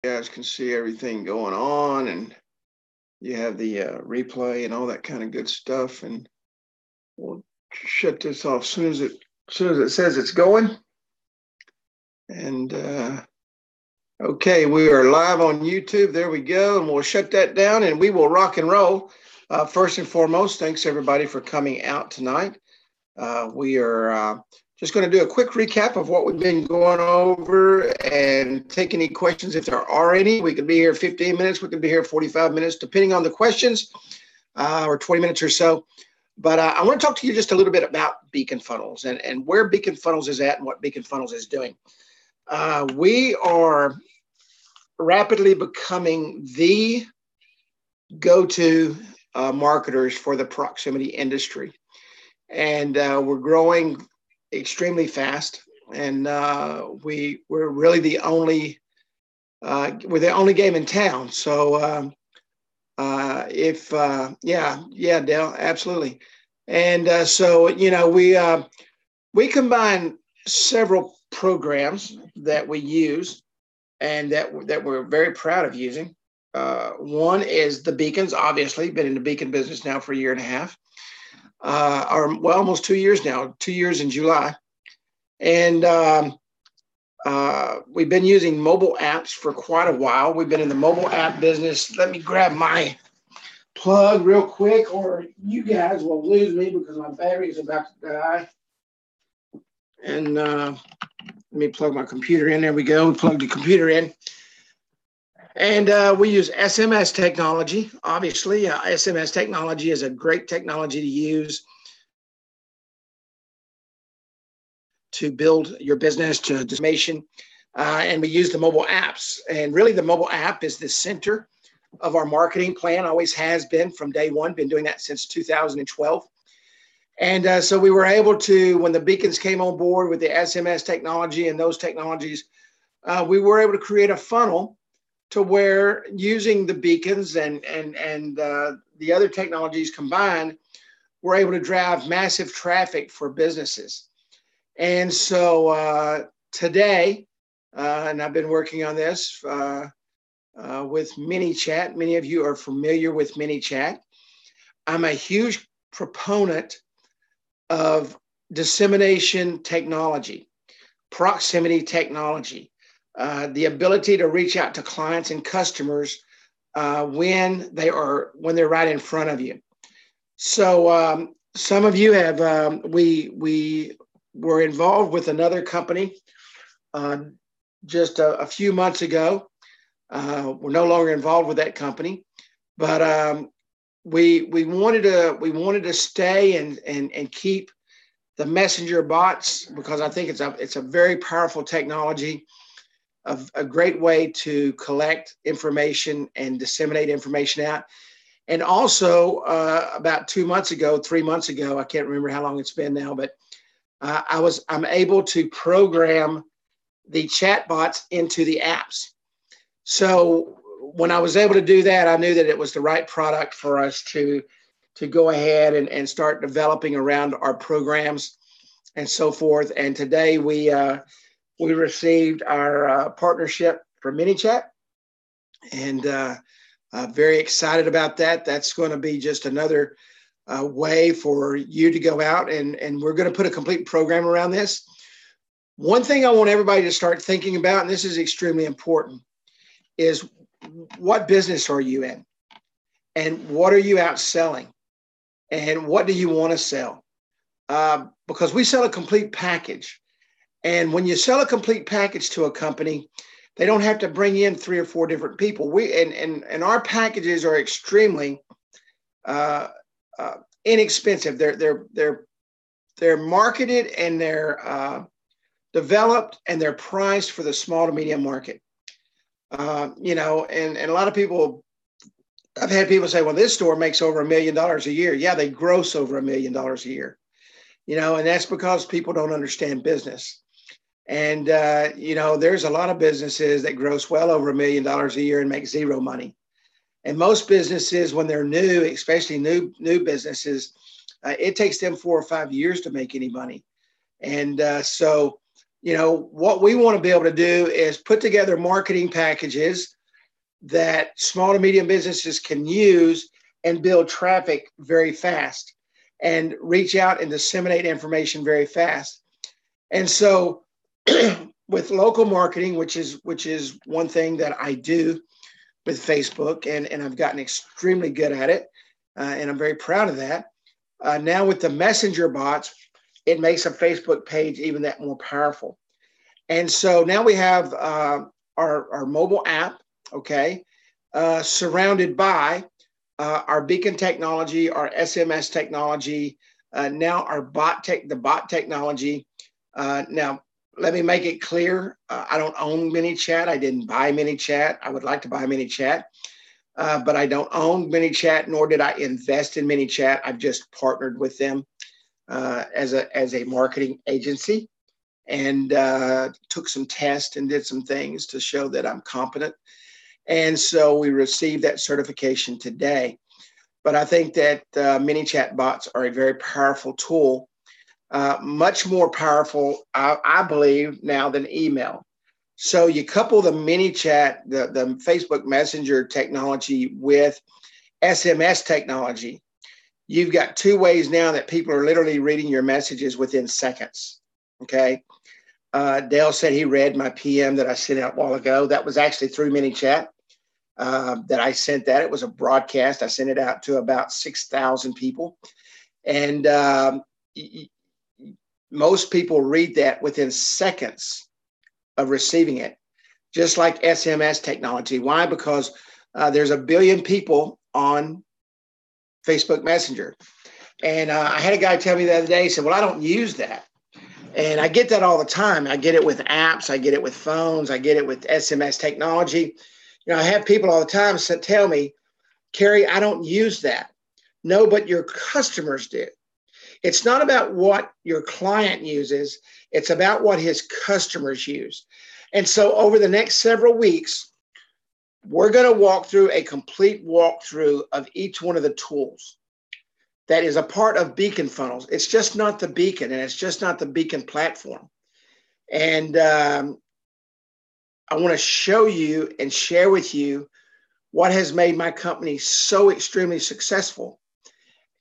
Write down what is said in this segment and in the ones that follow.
guys can see everything going on, and you have the replay and all that kind of good stuff. And we'll shut this off as soon as it says it's going. And okay, we are live on YouTube. There we go, and we'll shut that down, and we will rock and roll. First and foremost, thanks everybody for coming out tonight. We are just going to do a quick recap of what we've been going over and take any questions if there are any. We could be here 15 minutes. We could be here 45 minutes, depending on the questions, or 20 minutes or so. But I want to talk to you just a little bit about Beacon Funnels and where Beacon Funnels is at and what Beacon Funnels is doing. We are rapidly becoming the go-to marketers for the proximity industry. And we're growing extremely fast, and we're really the only game in town. So yeah, Dale, absolutely. And so we combine several programs that we use and that we're very proud of using. One is the Beacons. Obviously, been in the Beacon business now for a year and a half. Almost 2 years now, 2 years in July. And we've been using mobile apps for quite a while. We've been in the mobile app business. Let me grab my plug real quick, or you guys will lose me because my battery is about to die. And let me plug my computer in. There we go. We plugged the computer in. And we use SMS technology. Obviously, SMS technology is a great technology to use to build your business to information. And we use the mobile apps. And really, the mobile app is the center of our marketing plan, always has been from day one, been doing that since 2012. And so we were able to, when the Beacons came on board with the SMS technology and those technologies, we were able to create a funnel to where using the Beacons and the other technologies combined, we're able to drive massive traffic for businesses. And so today, and I've been working on this with ManyChat. Many of you are familiar with ManyChat. I'm a huge proponent of dissemination technology, proximity technology. The ability to reach out to clients and customers when they're right in front of you. So some of you have we were involved with another company just a few months ago. We're no longer involved with that company, but we wanted to stay and keep the messenger bots because I think it's a very powerful technology. A great way to collect information and disseminate information out. And also about 2 months ago, 3 months ago, I can't remember how long it's been now, but I'm able to program the chatbots into the apps. So when I was able to do that, I knew that it was the right product for us to go ahead and start developing around our programs and so forth. And today we received our partnership for ManyChat, and very excited about that. That's going to be just another way for you to go out, and we're going to put a complete program around this. One thing I want everybody to start thinking about, and this is extremely important, is what business are you in? And what are you out selling? And what do you want to sell? Because we sell a complete package. And when you sell a complete package to a company, they don't have to bring in 3 or 4 different people. And our packages are extremely inexpensive. They're marketed and they're developed and they're priced for the small to medium market. And a lot of people, I've had people say, well, this store makes over $1 million a year. Yeah, they gross over $1 million a year. And that's because people don't understand business. And, there's a lot of businesses that gross well over $1 million a year and make zero money. And most businesses, when they're new, especially new businesses, it takes them 4 or 5 years to make any money. And so What we want to be able to do is put together marketing packages that small to medium businesses can use and build traffic very fast and reach out and disseminate information very fast. And so with local marketing, which is one thing that I do with Facebook, and I've gotten extremely good at it, and I'm very proud of that. Now with the messenger bots, it makes a Facebook page even that more powerful. And so now we have our mobile app, okay, surrounded by our beacon technology, our SMS technology, now our the bot technology. Now, let me make it clear. I don't own ManyChat. I didn't buy ManyChat. I would like to buy ManyChat, but I don't own ManyChat, nor did I invest in ManyChat. I've just partnered with them as a marketing agency, and took some tests and did some things to show that I'm competent. And so we received that certification today. But I think that ManyChat bots are a very powerful tool, much more powerful, I believe, now than email. So you couple the ManyChat, the Facebook Messenger technology with SMS technology. You've got two ways now that people are literally reading your messages within seconds, okay? Dale said he read my PM that I sent out a while ago. That was actually through ManyChat that I sent that. It was a broadcast. I sent it out to about 6,000 people. And most people read that within seconds of receiving it, just like SMS technology. Why? Because there's 1 billion people on Facebook Messenger. And I had a guy tell me the other day, he said, well, I don't use that. And I get that all the time. I get it with apps. I get it with phones. I get it with SMS technology. I have people all the time tell me, Kerry, I don't use that. No, but your customers do. It's not about what your client uses. It's about what his customers use. And so over the next several weeks, we're going to walk through a complete walkthrough of each one of the tools that is a part of Beacon Funnels. It's just not the Beacon, and it's just not the Beacon platform. And I want to show you and share with you what has made my company so extremely successful.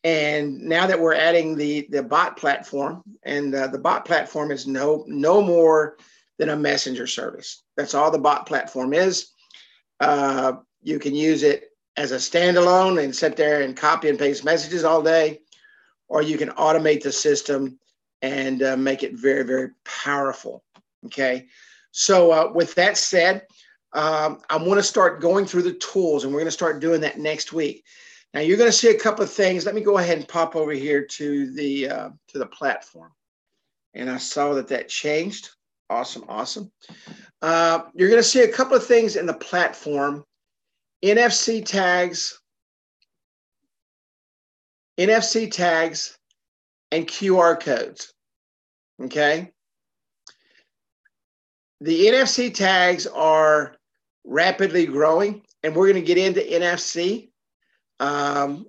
And now that we're adding the bot platform, and the bot platform is no more than a messenger service. That's all the bot platform is. You can use it as a standalone and sit there and copy and paste messages all day, or you can automate the system and make it very, very powerful. Okay. So with that said, I want to start going through the tools, and we're going to start doing that next week. Now you're going to see a couple of things. Let me go ahead and pop over here to the platform. And I saw that changed. Awesome, awesome. You're going to see a couple of things in the platform: NFC tags, and QR codes. Okay. The NFC tags are rapidly growing, and we're going to get into NFC. And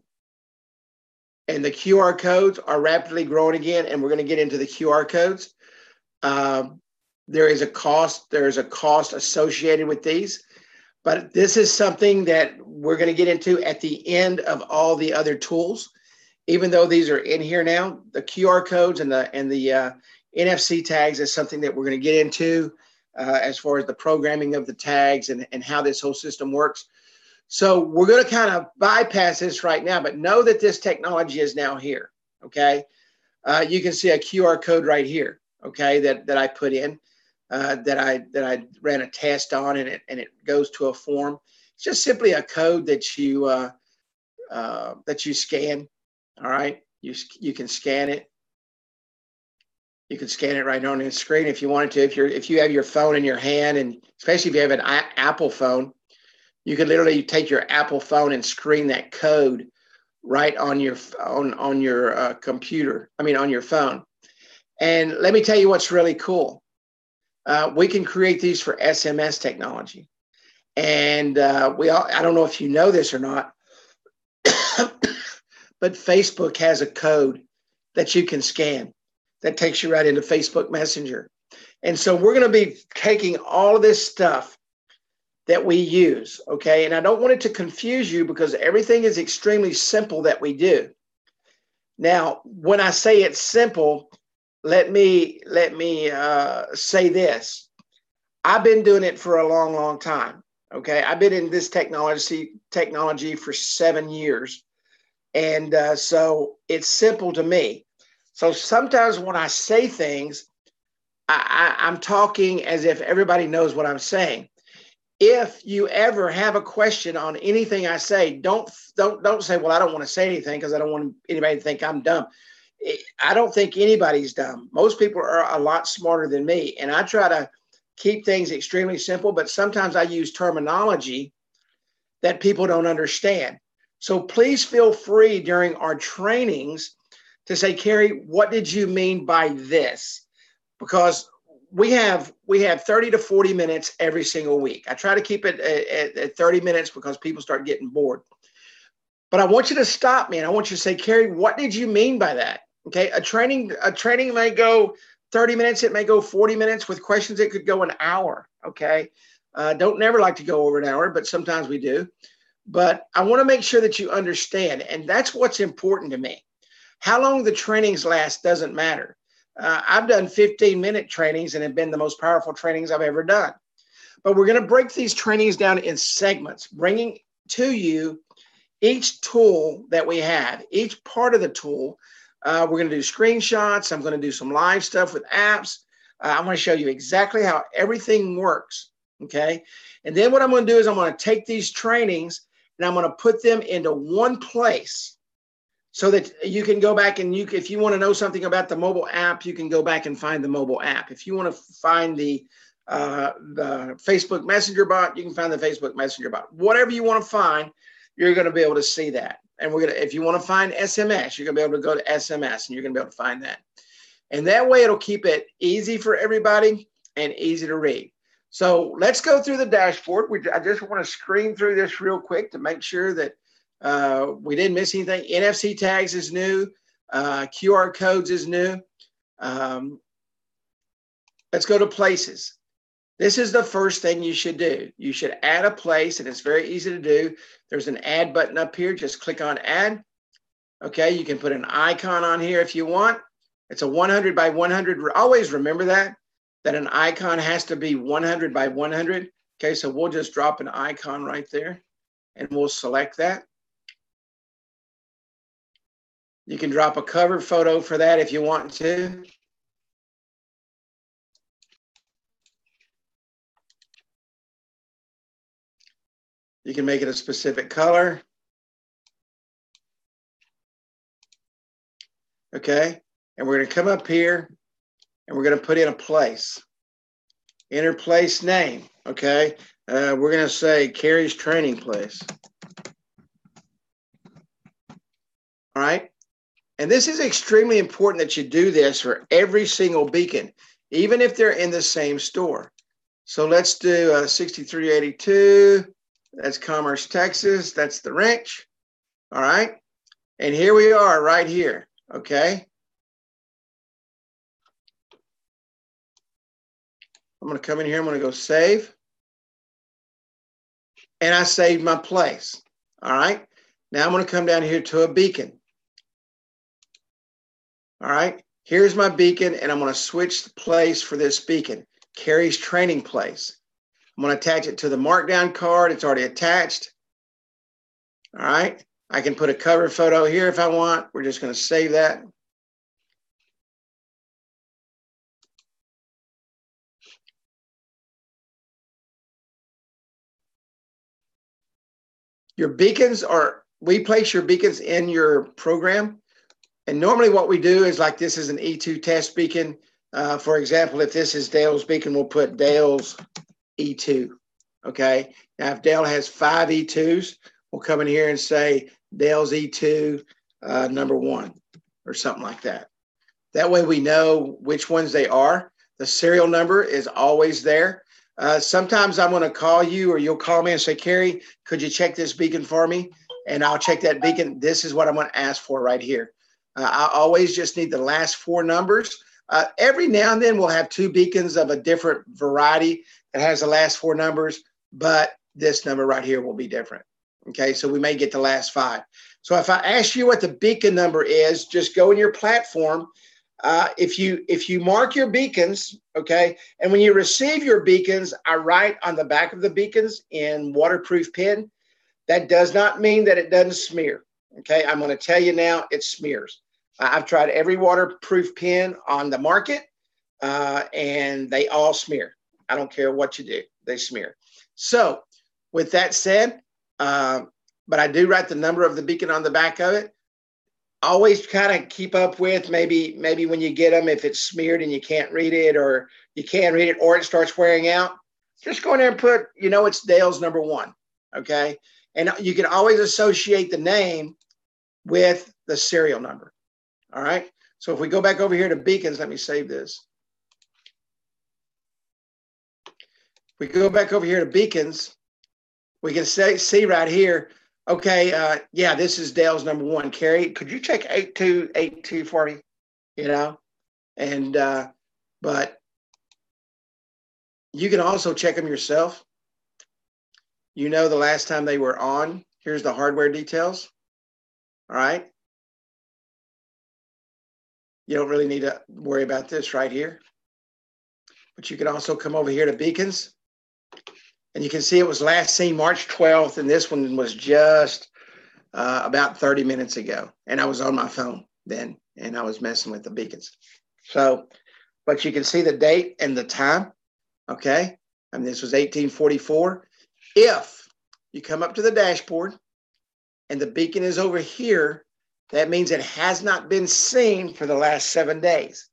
the QR codes are rapidly growing again, and we're going to get into the QR codes. There is a cost associated with these, but this is something that we're going to get into at the end of all the other tools. Even though these are in here now, the QR codes and the NFC tags is something that we're going to get into as far as the programming of the tags and how this whole system works. So we're going to kind of bypass this right now, but know that this technology is now here. Okay. You can see a QR code right here. Okay. That I put in, that I ran a test on, and it goes to a form. It's just simply a code that you scan. All right. You can scan it. You can scan it right on the screen if you wanted to. If you have your phone in your hand, and especially if you have an Apple phone, you can literally take your Apple phone and screen that code right on your computer. I mean, on your phone. And let me tell you what's really cool. We can create these for SMS technology, and I don't know if you know this or not, but Facebook has a code that you can scan that takes you right into Facebook Messenger. And so we're going to be taking all of this stuff that we use, okay? And I don't want it to confuse you because everything is extremely simple that we do. Now, when I say it's simple, let me say this. I've been doing it for a long, long time, okay? I've been in this technology for 7 years. And so it's simple to me. So sometimes when I say things, I'm talking as if everybody knows what I'm saying. If you ever have a question on anything I say, don't say, well, I don't want to say anything because I don't want anybody to think I'm dumb. I don't think anybody's dumb. Most people are a lot smarter than me. And I try to keep things extremely simple, but sometimes I use terminology that people don't understand. So please feel free during our trainings to say, Carrie, what did you mean by this? Because we have 30 to 40 minutes every single week. I try to keep it at 30 minutes because people start getting bored. But I want you to stop me and I want you to say, Carrie, what did you mean by that? Okay, a training may go 30 minutes, it may go 40 minutes. With questions, it could go an hour. Okay, don't never like to go over an hour, but sometimes we do. But I want to make sure that you understand, and that's what's important to me. How long the trainings last doesn't matter. I've done 15-minute trainings and have been the most powerful trainings I've ever done. But we're going to break these trainings down in segments, bringing to you each tool that we have, each part of the tool. We're going to do screenshots. I'm going to do some live stuff with apps. I'm going to show you exactly how everything works, okay? And then what I'm going to do is I'm going to take these trainings and I'm going to put them into one place so that you can go back and if you want to know something about the mobile app, you can go back and find the mobile app. If you want to find the Facebook Messenger bot, you can find the Facebook Messenger bot. Whatever you want to find, you're going to be able to see that. And if you want to find SMS, you're going to be able to go to SMS and you're going to be able to find that. And that way it'll keep it easy for everybody and easy to read. So let's go through the dashboard. I just want to screen through this real quick to make sure that we didn't miss anything. NFC tags is new. QR codes is new. Let's go to places. This is the first thing you should do. You should add a place, and it's very easy to do. There's an add button up here. Just click on add. Okay, you can put an icon on here if you want. It's a 100 by 100. Always remember that an icon has to be 100 by 100. Okay, so we'll just drop an icon right there, and we'll select that. You can drop a cover photo for that if you want to. You can make it a specific color. Okay, and we're going to come up here and we're going to put in a place. Enter place name. Okay, we're going to say Carrie's Training Place. All right, and this is extremely important that you do this for every single beacon, even if they're in the same store. So let's do 6382. That's Commerce, Texas. That's the wrench. All right. And here we are right here. Okay. I'm going to come in here. I'm going to go save. And I saved my place. All right. Now I'm going to come down here to a beacon. All right. Here's my beacon. And I'm going to switch the place for this beacon. Carrie's Training Place. I'm going to attach it to the markdown card. It's already attached. All right. I can put a cover photo here if I want. We're just going to save that. Your beacons we place your beacons in your program. And normally what we do is like this is an E2 test beacon. For example, if this is Dale's beacon, we'll put Dale's E2. Okay. Now, if Dale has 5 E2s, we'll come in here and say Dale's E2 number 1 or something like that. That way we know which ones they are. The serial number is always there. Sometimes I'm going to call you or you'll call me and say, Carrie, could you check this beacon for me? And I'll check that beacon. This is what I'm going to ask for right here. I always just need the last 4 numbers Every now and then we'll have two beacons of a different variety that has the last four numbers, but this number right here will be different. Okay, so we may get the last five. So if I ask you what the beacon number is, just go in your platform. If you mark your beacons, okay, and when you receive your beacons, I write on the back of the beacons in waterproof pen. That does not mean that it doesn't smear. Okay, I'm going to tell you now, it smears. I've tried every waterproof pen on the market, and they all smear. I don't care what you do, they smear. So with that said, but I do write the number of the beacon on the back of it. Always kind of keep up with maybe when you get them, if it's smeared and you can't read it, or you can read it, or it starts wearing out, just go in there and put, it's Dale's number one. Okay. And you can always associate the name with the serial number. All right. So if we go back over here to beacons, let me save this. If we go back over here to beacons, we can see right here, okay, yeah, this is Dale's number one. Carrie, could you check 8282 for me? And, but you can also check them yourself. The last time they were on. Here's the hardware details. All right. You don't really need to worry about this right here. But you can also come over here to beacons. And you can see it was last seen March 12th, and this one was just about 30 minutes ago. And I was on my phone then, and I was messing with the beacons. So, but you can see the date and the time, okay? And this was 1844. If you come up to the dashboard and the beacon is over here, that means it has not been seen for the last 7 days.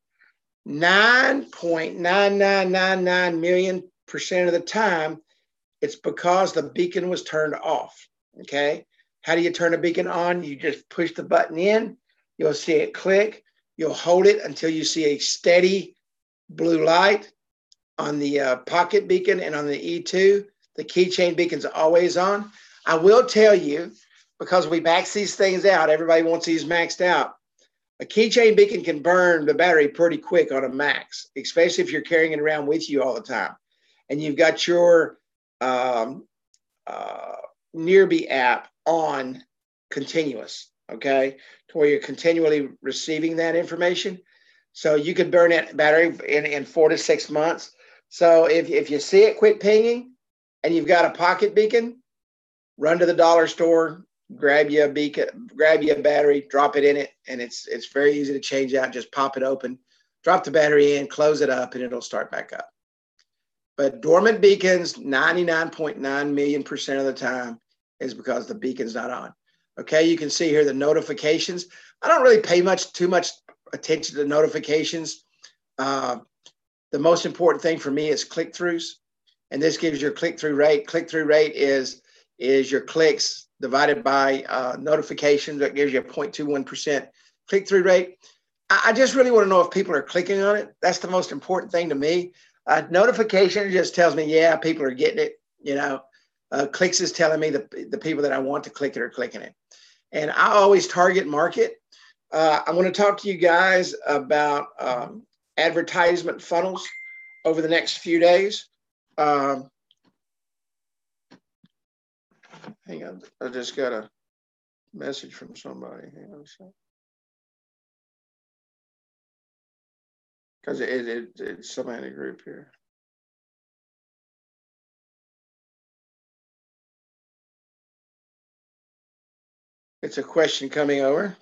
9.9999 million% of the time, it's because the beacon was turned off, okay? How do you turn a beacon on? You just push the button in. You'll see it click. You'll hold it until you see a steady blue light on the pocket beacon and on the E2. The keychain beacon's always on. I will tell you, because we max these things out, everybody wants these maxed out. A keychain beacon can burn the battery pretty quick on a max, especially if you're carrying it around with you all the time. And you've got your Nearby app on continuous, okay, to where you're continually receiving that information. So you could burn that battery in 4 to 6 months. So if you see it quit pinging and you've got a pocket beacon, run to the dollar store, grab you a beacon, grab you a battery, drop it in it, and it's very easy to change out. Just pop it open, drop the battery in, close it up, and it'll start back up. But dormant beacons, 99.9 million% of the time, is because the beacon's not on. Okay, you can see here the notifications. I don't really pay too much attention to notifications. The most important thing for me is click-throughs, and this gives your click-through rate. Click-through rate is your clicks divided by notifications. That gives you a 0.21% click-through rate. I just really want to know if people are clicking on it. That's the most important thing to me. Notification just tells me, yeah, people are getting it. Clicks is telling me the people that I want to click it are clicking it. And I always target market. I'm going to talk to you guys about advertisement funnels over the next few days. Hang on, I just got a message from somebody. Hang on a second. Because it's somebody in the group here. It's a question coming over.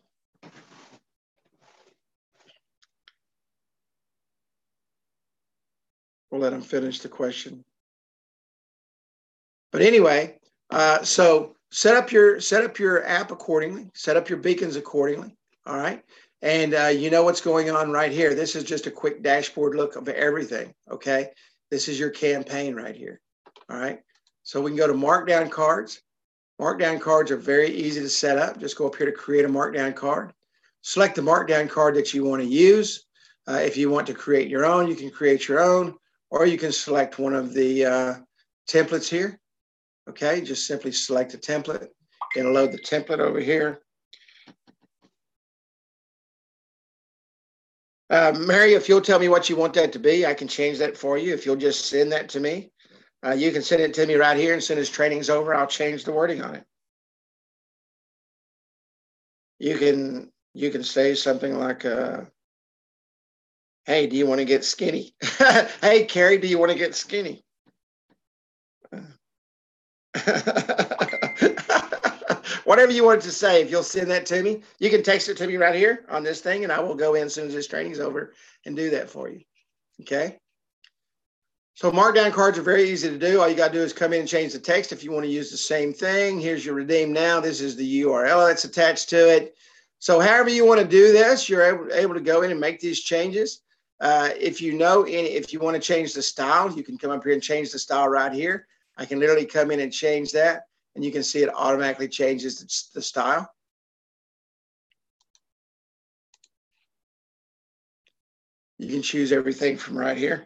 We'll let them finish the question. But anyway, so set up your app accordingly, set up your beacons accordingly. All right. And you know what's going on right here. This is just a quick dashboard look of everything. Okay. This is your campaign right here. All right. So we can go to markdown cards. Markdown cards are very easy to set up. Just go up here to create a markdown card. Select the markdown card that you want to use. If you want to create your own, you can create your own, or you can select one of the templates here. Okay, just simply select a template. It'll load the template over here. Mary, if you'll tell me what you want that to be, I can change that for you. If you'll just send that to me, you can send it to me right here, and as soon as training's over, I'll change the wording on it. You can say something like, "Hey, do you want to get skinny?" Hey, Carrie, do you want to get skinny? Whatever you want to say, if you'll send that to me, you can text it to me right here on this thing, and I will go in as soon as this training's over and do that for you. Okay. So markdown cards are very easy to do. All you got to do is come in and change the text. If you want to use the same thing, here's your redeem now. This is the URL that's attached to it. So however you want to do this, you're able to go in and make these changes. If you want to change the style, you can come up here and change the style right here. I can literally come in and change that, and you can see it automatically changes the style. You can choose everything from right here.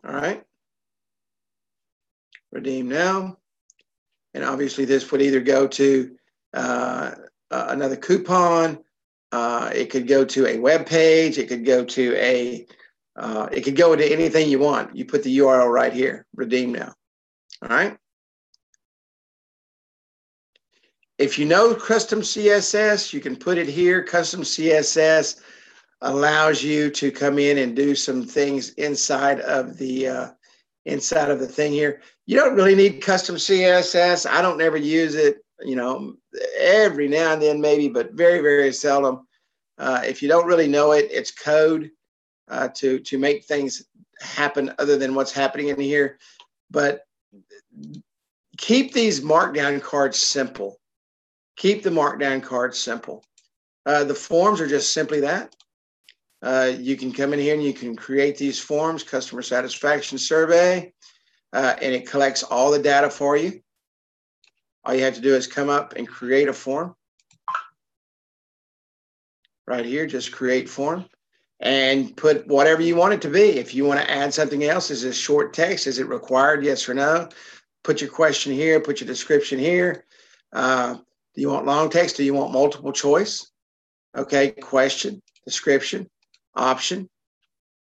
All right. Redeem now. And obviously this would either go to another coupon. It could go to a web page. It could go to it could go into anything you want. You put the URL right here, redeem now. All right. If you know custom CSS, you can put it here. Custom CSS allows you to come in and do some things inside of the thing here. You don't really need custom CSS. I don't ever use it, every now and then maybe, but very, very seldom. If you don't really know it, it's code to make things happen other than what's happening in here. But keep these markdown cards simple. Keep the markdown cards simple. The forms are just simply that. You can come in here and you can create these forms, customer satisfaction survey, and it collects all the data for you. All you have to do is come up and create a form. Right here, just create form and put whatever you want it to be. If you want to add something else, is this short text? Is it required? Yes or no? Put your question here, put your description here. Do you want long text? Do you want multiple choice? Okay, question, description, option.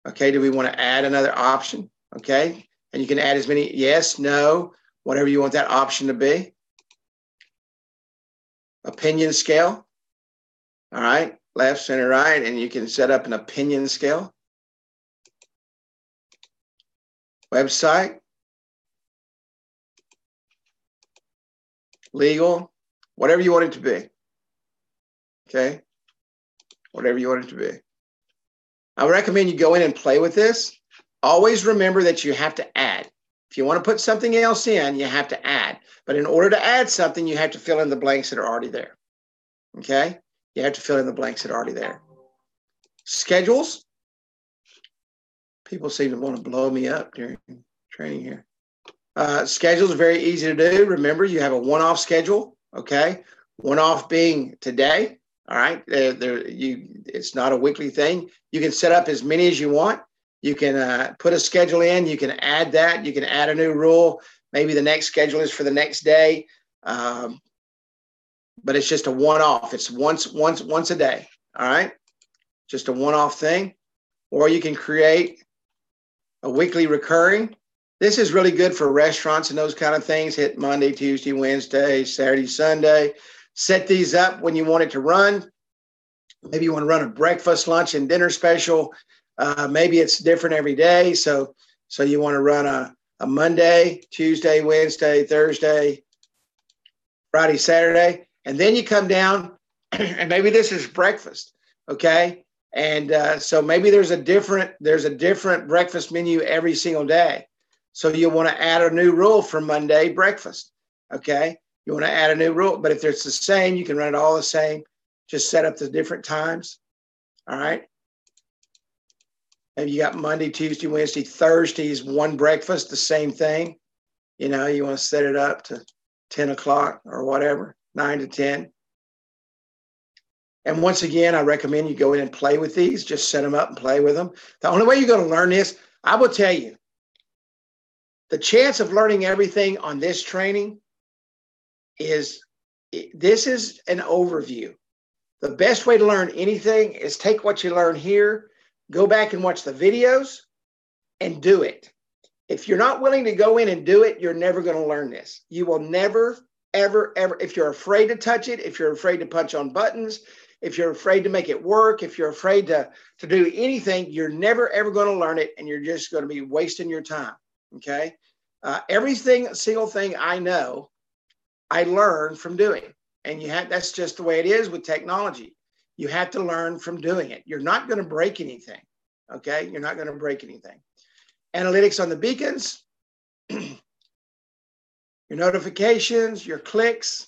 Okay, do we want to add another option? Okay, and you can add as many yes, no, whatever you want that option to be. Opinion scale. All right, left, center, right, and you can set up an opinion scale. Website. Legal. Whatever you want it to be. Okay, whatever you want it to be. I recommend you go in and play with this. Always remember that you have to add. If you want to put something else in, you have to add. But in order to add something, you have to fill in the blanks that are already there. Okay? You have to fill in the blanks that are already there. Schedules. People seem to want to blow me up during training here. Schedules are very easy to do. Remember, you have a one-off schedule. Okay? One-off being today. All right? It's not a weekly thing. You can set up as many as you want. You can put a schedule in. You can add that. You can add a new rule. Maybe the next schedule is for the next day. But it's just a one-off. It's once a day. All right? Just a one-off thing. Or you can create a weekly recurring. This is really good for restaurants and those kind of things. Hit Monday, Tuesday, Wednesday, Saturday, Sunday. Set these up when you want it to run. Maybe you want to run a breakfast, lunch, and dinner special. Maybe it's different every day. So you want to run a Monday, Tuesday, Wednesday, Thursday, Friday, Saturday. And then you come down and maybe this is breakfast. Okay. And so maybe there's a different breakfast menu every single day. So you want to add a new rule for Monday breakfast. Okay. You want to add a new rule, but if it's the same, you can run it all the same. Just set up the different times. All right. Maybe you got Monday, Tuesday, Wednesday, Thursdays, one breakfast, the same thing. You want to set it up to 10 o'clock or whatever, 9 to 10. And once again, I recommend you go in and play with these. Just set them up and play with them. The only way you're going to learn this, I will tell you, the chance of learning everything on this training is This is an overview. The best way to learn anything is take what you learn here, go back and watch the videos, and do it. If you're not willing to go in and do it, you're never going to learn this. You will never, ever, ever, if you're afraid to touch it, if you're afraid to punch on buttons, if you're afraid to make it work, if you're afraid to do anything, you're never, ever going to learn it, and you're just going to be wasting your time, okay? Single thing I know, I learned from doing. And that's just the way it is with technology. You have to learn from doing it. You're not going to break anything, okay? You're not going to break anything. Analytics on the beacons, your notifications, your clicks,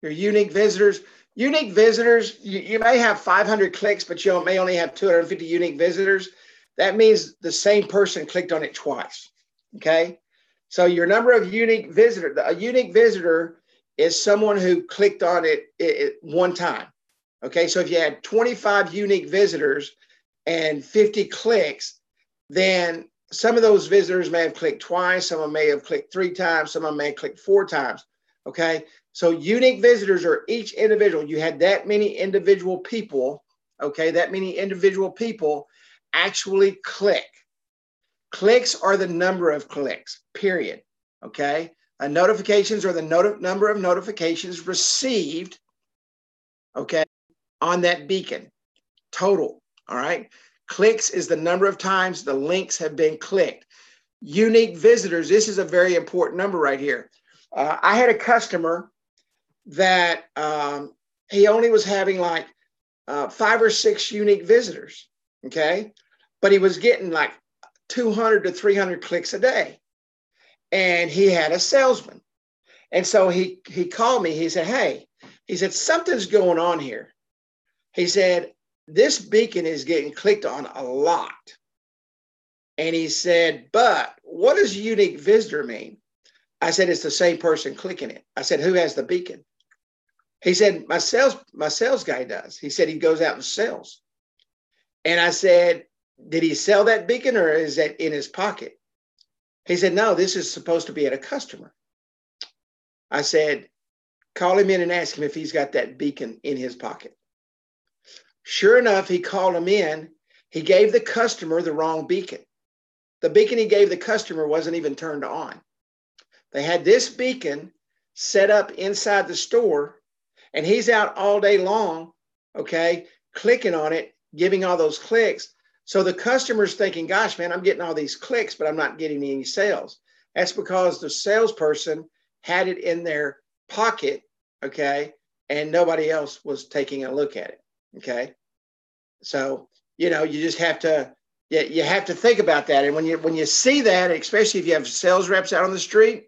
your unique visitors. Unique visitors, you may have 500 clicks, but you may only have 250 unique visitors. That means the same person clicked on it twice, okay? So your number of unique visitors, a unique visitor is someone who clicked on it one time, okay? So if you had 25 unique visitors and 50 clicks, then some of those visitors may have clicked twice, some of them may have clicked 3 times, some of them may have clicked 4 times, okay? So unique visitors are each individual. You had that many individual people, okay? That many individual people actually click. Clicks are the number of clicks, period, okay? Notifications are the number of notifications received, okay, on that beacon, total, all right? Clicks is the number of times the links have been clicked. Unique visitors, this is a very important number right here. I had a customer that he only was having like 5 or 6 unique visitors, okay? But he was getting like 200 to 300 clicks a day. And he had a salesman. And so he called me. He said, hey, he said, something's going on here. He said, this beacon is getting clicked on a lot. And he said, but what does unique visitor mean? I said, it's the same person clicking it. I said, who has the beacon? He said, my sales guy does. He said he goes out and sells. And I said, did he sell that beacon or is that in his pocket? He said, no, this is supposed to be at a customer. I said, call him in and ask him if he's got that beacon in his pocket. Sure enough, he called him in. He gave the customer the wrong beacon. The beacon he gave the customer wasn't even turned on. They had this beacon set up inside the store, and he's out all day long, okay, clicking on it, giving all those clicks. So the customer's thinking, gosh, man, I'm getting all these clicks, but I'm not getting any sales. That's because the salesperson had it in their pocket, okay, and nobody else was taking a look at it, okay? So, you just have to, you have to think about that. And when you see that, especially if you have sales reps out on the street,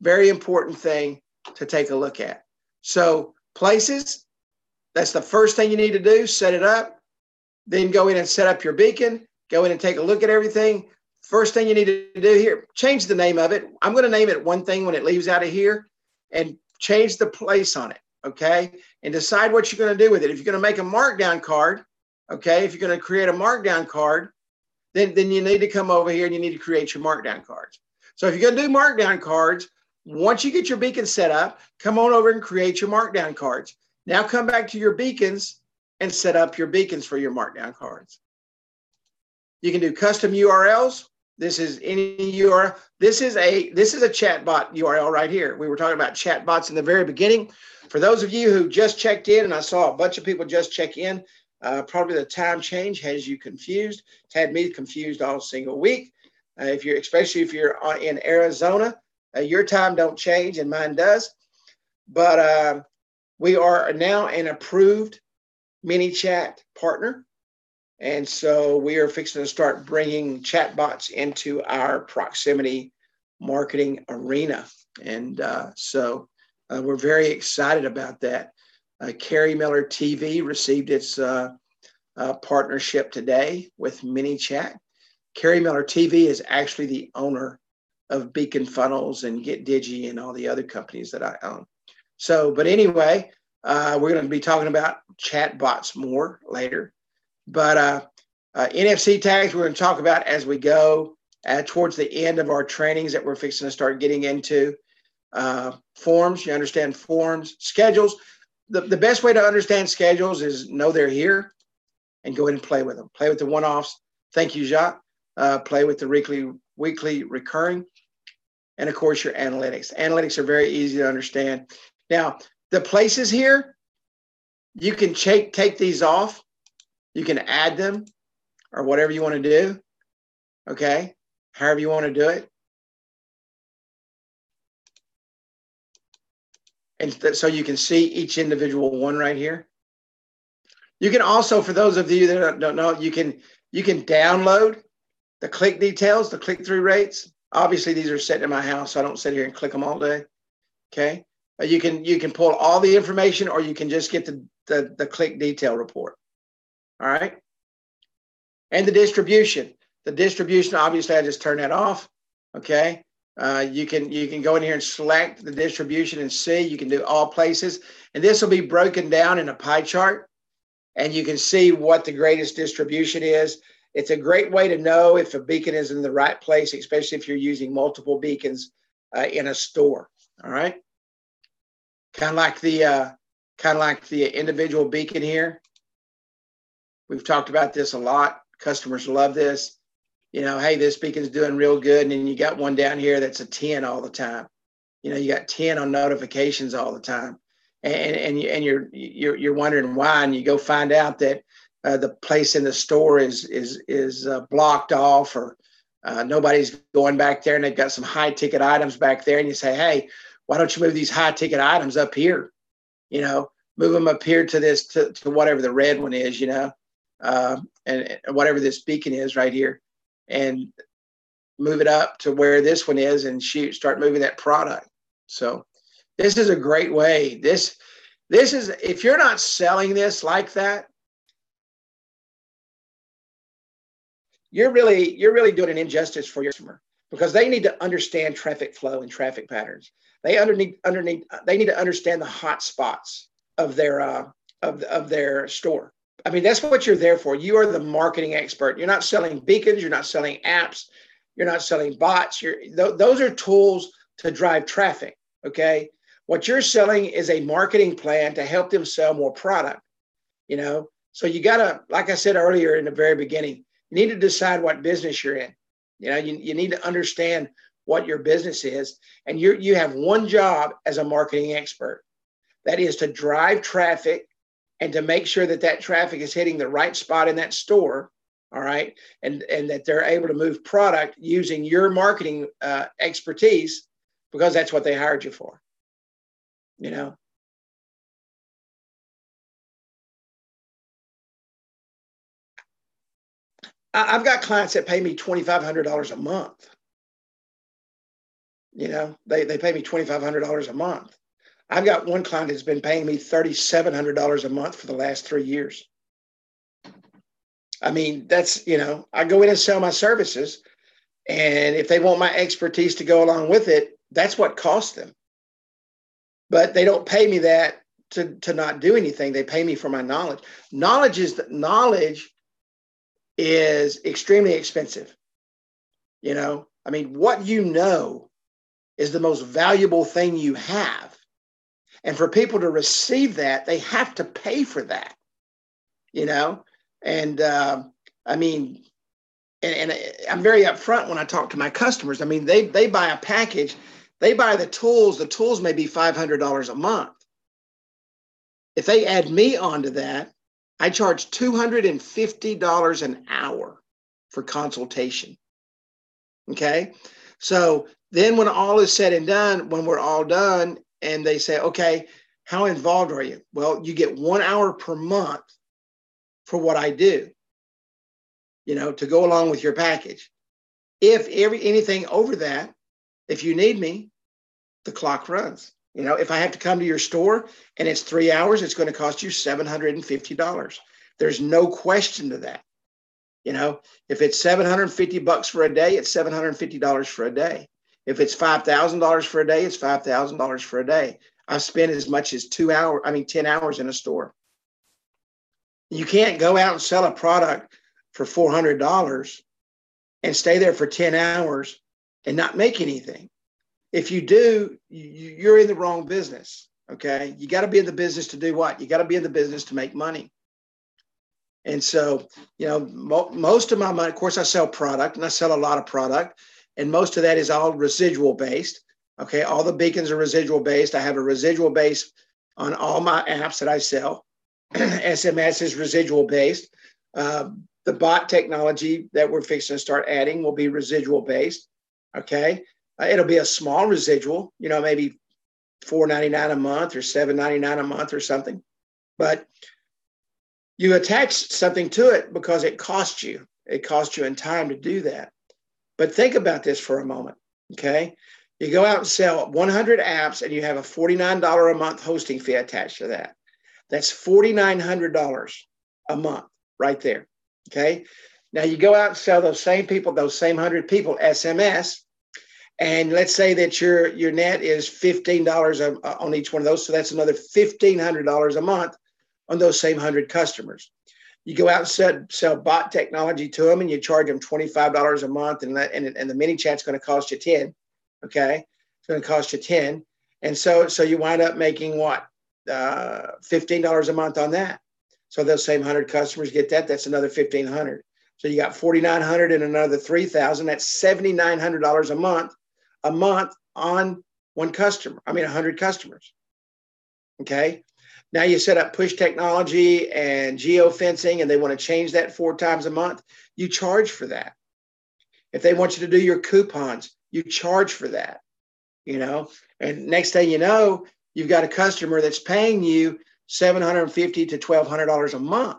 very important thing to take a look at. So places, that's the first thing you need to do, set it up. Then go in and set up your beacon, go in and take a look at everything. First thing you need to do here, change the name of it. I'm going to name it one thing when it leaves out of here and change the place on it, okay? And decide what you're going to do with it. If you're going to make a markdown card, okay, if you're going to create a markdown card, then you need to come over here and you need to create your markdown cards. So if you're going to do markdown cards, once you get your beacon set up, come on over and create your markdown cards. Now come back to your beacons and set up your beacons for your markdown cards. You can do custom URLs. This is any URL. This is a chatbot URL right here. We were talking about chatbots in the very beginning. For those of you who just checked in, and I saw a bunch of people just check in, probably the time change has you confused. It's had me confused all single week. Especially if you're in Arizona, your time don't change and mine does. But we are now an approved ManyChat partner. And so we are fixing to start bringing chatbots into our proximity marketing arena. And so we're very excited about that. Carrie Miller TV received its partnership today with ManyChat. Carrie Miller TV is actually the owner of Beacon Funnels and GetDigi and all the other companies that I own. So, but anyway, we're going to be talking about chatbots more later. But NFC tags we're going to talk about as we go towards the end of our trainings that we're fixing to start getting into. Forms, you understand forms, schedules. The best way to understand schedules is know they're here and go in and play with them. Play with the one-offs. Thank you, Jacques. Play with the weekly recurring. And of course, your analytics. Analytics are very easy to understand. Now, the places here, you can take these off. You can add them or whatever you want to do. Okay, however you want to do it. And so you can see each individual one right here. You can also, for those of you that don't know, you can download the click details, the click-through rates. Obviously, these are set in my house, so I don't sit here and click them all day. Okay, you can pull all the information, or you can just get the click detail report. All right, and the distribution. The distribution, obviously, I just turned that off. Okay. You can go in here and select the distribution and see. You can do all places. And this will be broken down in a pie chart. And you can see what the greatest distribution is. It's a great way to know if a beacon is in the right place, especially if you're using multiple beacons in a store. All right. Kind of like the individual beacon here. We've talked about this a lot. Customers love this. You know, hey, this beacon's doing real good. And then you got one down here that's a 10 all the time. You know, you got 10 on notifications all the time. And you're wondering why. And you go find out that the place in the store is blocked off, or nobody's going back there, and they've got some high ticket items back there. And you say, hey, why don't you move these high ticket items up here? You know, move them up here to this, to whatever the red one is, you know, and whatever this beacon is right here. And move it up to where this one is, and start moving that product. So this is a great way. This is, if you're not selling this like that, you're really doing an injustice for your customer, because they need to understand traffic flow and traffic patterns. They need to understand the hot spots of their store. I mean, that's what you're there for. You are the marketing expert. You're not selling beacons. You're not selling apps. You're not selling bots. Those are tools to drive traffic, okay? What you're selling is a marketing plan to help them sell more product, you know? So you got to, like I said earlier in the very beginning, you need to decide what business you're in. You know, you need to understand what your business is. And you have one job as a marketing expert. That is to drive traffic and to make sure that traffic is hitting the right spot in that store, all right, and that they're able to move product using your marketing expertise, because that's what they hired you for, you know. I've got clients that pay me $2,500 a month. You know, they pay me $2,500 a month. I've got one client that's been paying me $3,700 a month for the last 3 years. I mean, that's, you know, I go in and sell my services, and if they want my expertise to go along with it, that's what costs them. But they don't pay me that to not do anything. They pay me for my knowledge. Knowledge is extremely expensive. You know, I mean, what you know is the most valuable thing you have. And for people to receive that, they have to pay for that, you know? And I mean, and I'm very upfront when I talk to my customers. I mean, they buy a package, they buy the tools may be $500 a month. If they add me onto that, I charge $250 an hour for consultation. Okay. So then when all is said and done, when we're all done, and they say, okay, how involved are you? Well, you get 1 hour per month for what I do, you know, to go along with your package. If anything over that, if you need me, the clock runs. You know, if I have to come to your store and it's 3 hours, it's going to cost you $750. There's no question to that. You know, if it's $750 for a day, it's $750 for a day. If it's $5,000 for a day, it's $5,000 for a day. I've spent as much as 10 hours in a store. You can't go out and sell a product for $400 and stay there for 10 hours and not make anything. If you do, you're in the wrong business. Okay. You got to be in the business to do what? You got to be in the business to make money. And so, most of my money, of course, I sell product and I sell a lot of product. And most of that is all residual based. Okay. All the beacons are residual based. I have a residual base on all my apps that I sell. SMS is residual based. The bot technology that we're fixing to start adding will be residual based. Okay. It'll be a small residual, maybe $4.99 a month or $7.99 a month or something. But you attach something to it because it costs you. It costs you in time to do that. But think about this for a moment. Okay. You go out and sell 100 apps and you have a $49 a month hosting fee attached to that. That's $4,900 a month right there. Okay. Now you go out and sell those same people, those same 100 people SMS. And let's say that your net is $15 on each one of those. So that's another $1,500 a month on those same 100 customers. You go out and sell bot technology to them and you charge them $25 a month. And the mini chat's going to cost you 10. Okay. It's going to cost you 10. And so you wind up making what? $15 a month on that. So those same 100 customers get that. That's another $1,500. So you got $4,900 and another $3,000. That's $7,900 a month on one customer. 100 customers. Okay. Now you set up push technology and geofencing and they want to change that 4 times a month. You charge for that. If they want you to do your coupons, you charge for that, and next thing you know, you've got a customer that's paying you $750 to $1,200 a month.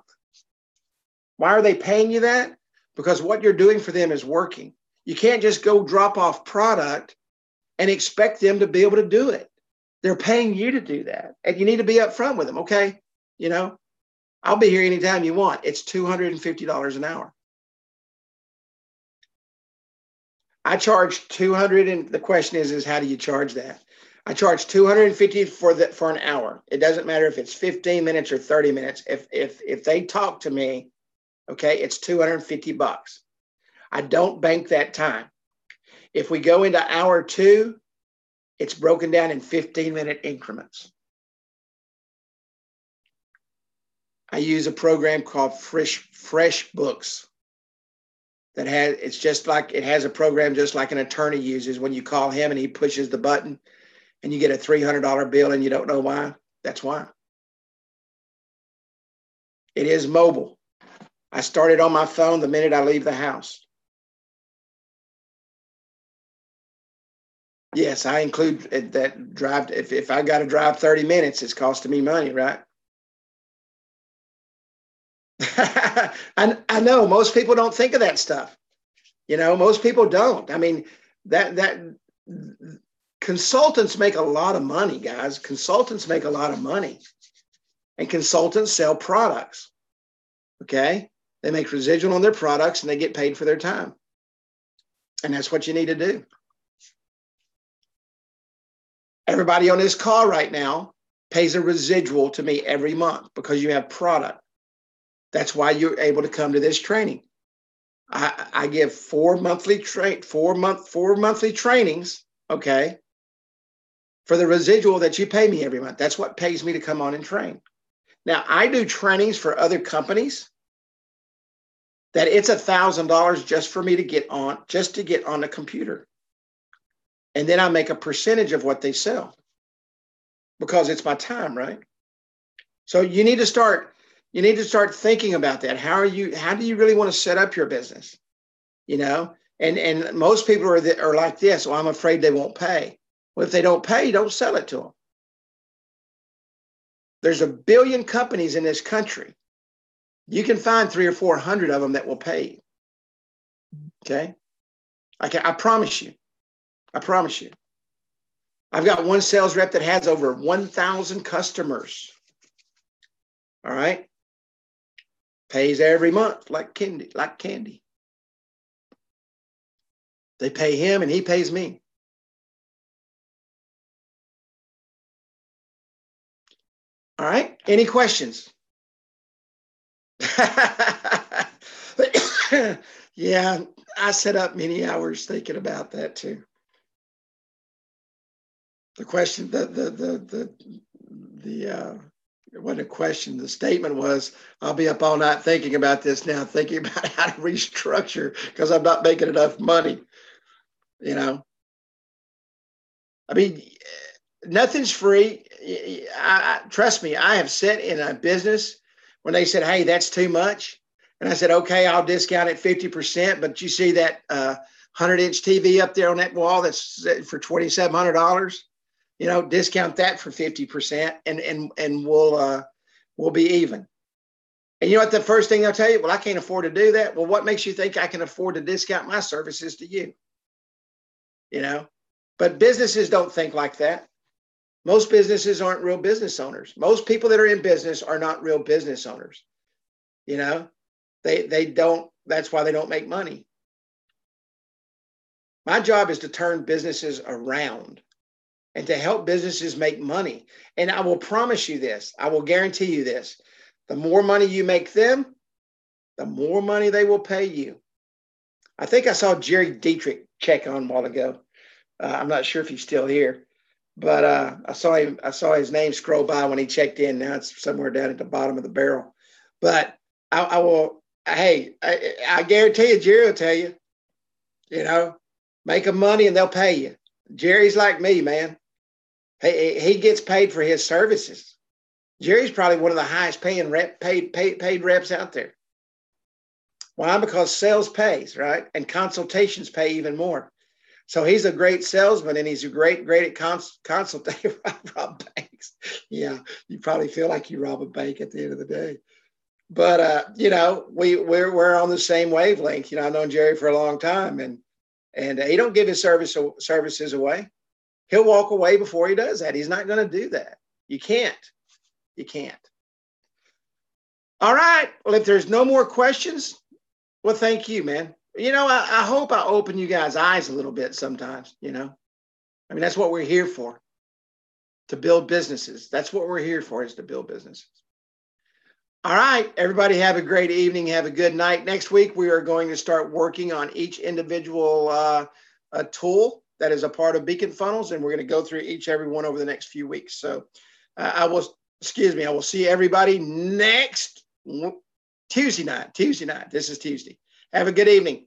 Why are they paying you that? Because what you're doing for them is working. You can't just go drop off product and expect them to be able to do it. They're paying you to do that. And you need to be upfront with them. Okay. I'll be here anytime you want. It's $250 an hour. I charge $200. And the question is how do you charge that? I charge $250 for an hour. It doesn't matter if it's 15 minutes or 30 minutes. If they talk to me, okay, it's $250. I don't bank that time. If we go into hour 2, it's broken down in 15-minute increments. I use a program called FreshBooks that has a program just like an attorney uses when you call him and he pushes the button and you get a $300 bill and you don't know why. That's why. It is mobile. I started on my phone the minute I leave the house. Yes, I include that drive. If I got to drive 30 minutes, it's costing me money, right? I know most people don't think of that stuff. Most people don't. That consultants make a lot of money, guys. Consultants make a lot of money, and consultants sell products. Okay, they make residual on their products and they get paid for their time, and that's what you need to do. Everybody on this call right now pays a residual to me every month because you have product. That's why you're able to come to this training. I give 4 monthly trainings, okay, for the residual that you pay me every month. That's what pays me to come on and train. Now, I do trainings for other companies that it's $1,000 just for me to get on the computer. And then I make a percentage of what they sell because it's my time, right? So you need to start thinking about that. How do you really want to set up your business? And most people are like this. Well, I'm afraid they won't pay. Well, if they don't pay, don't sell it to them. There's 1 billion companies in this country. You can find 300 or 400 of them that will pay you. Okay. I promise you. I promise you. I've got one sales rep that has over 1,000 customers. All right. Pays every month like candy. They pay him and he pays me. All right. Any questions? Yeah, I set up many hours thinking about that too. The question, it wasn't a question. The statement was, I'll be up all night thinking about this now, thinking about how to restructure because I'm not making enough money. You know, I mean, nothing's free. Trust me, I have sat in a business when they said, hey, that's too much. And I said, okay, I'll discount it 50%. But you see that 100-inch TV up there on that wall that's for $2,700? You know, discount that for 50% and we'll be even. And you know what the first thing they'll tell you? Well, I can't afford to do that. Well, what makes you think I can afford to discount my services to you? You know, but businesses don't think like that. Most businesses aren't real business owners. Most people that are in business are not real business owners. You know, they don't, that's why they don't make money. My job is to turn businesses around and to help businesses make money. And I will promise you this, I will guarantee you this, the more money you make them, the more money they will pay you. I think I saw Jerry Dietrich check on a while ago. I'm not sure if he's still here, but I saw his name scroll by when he checked in. Now it's somewhere down at the bottom of the barrel. But I guarantee you, Jerry will tell you, you know, make them money and they'll pay you. Jerry's like me, man. He gets paid for his services. Jerry's probably one of the highest paid reps out there. Why? Because sales pays, right? And consultations pay even more. So he's a great salesman and he's great at consulting. Rob banks. Yeah, you probably feel like you rob a bank at the end of the day. But you know, we're on the same wavelength. You know, I've known Jerry for a long time, and he don't give his services away. He'll walk away before he does that. He's not going to do that. You can't. All right. Well, if there's no more questions, well, thank you, man. You know, I hope I open you guys' eyes a little bit sometimes, you know. I mean, that's what we're here for, to build businesses. That's what we're here for, is to build businesses. All right, everybody have a great evening. Have a good night. Next week, we are going to start working on each individual tool that is a part of Beacon Funnels, and we're going to go through every one over the next few weeks. So I will see everybody next Tuesday night. This is Tuesday. Have a good evening.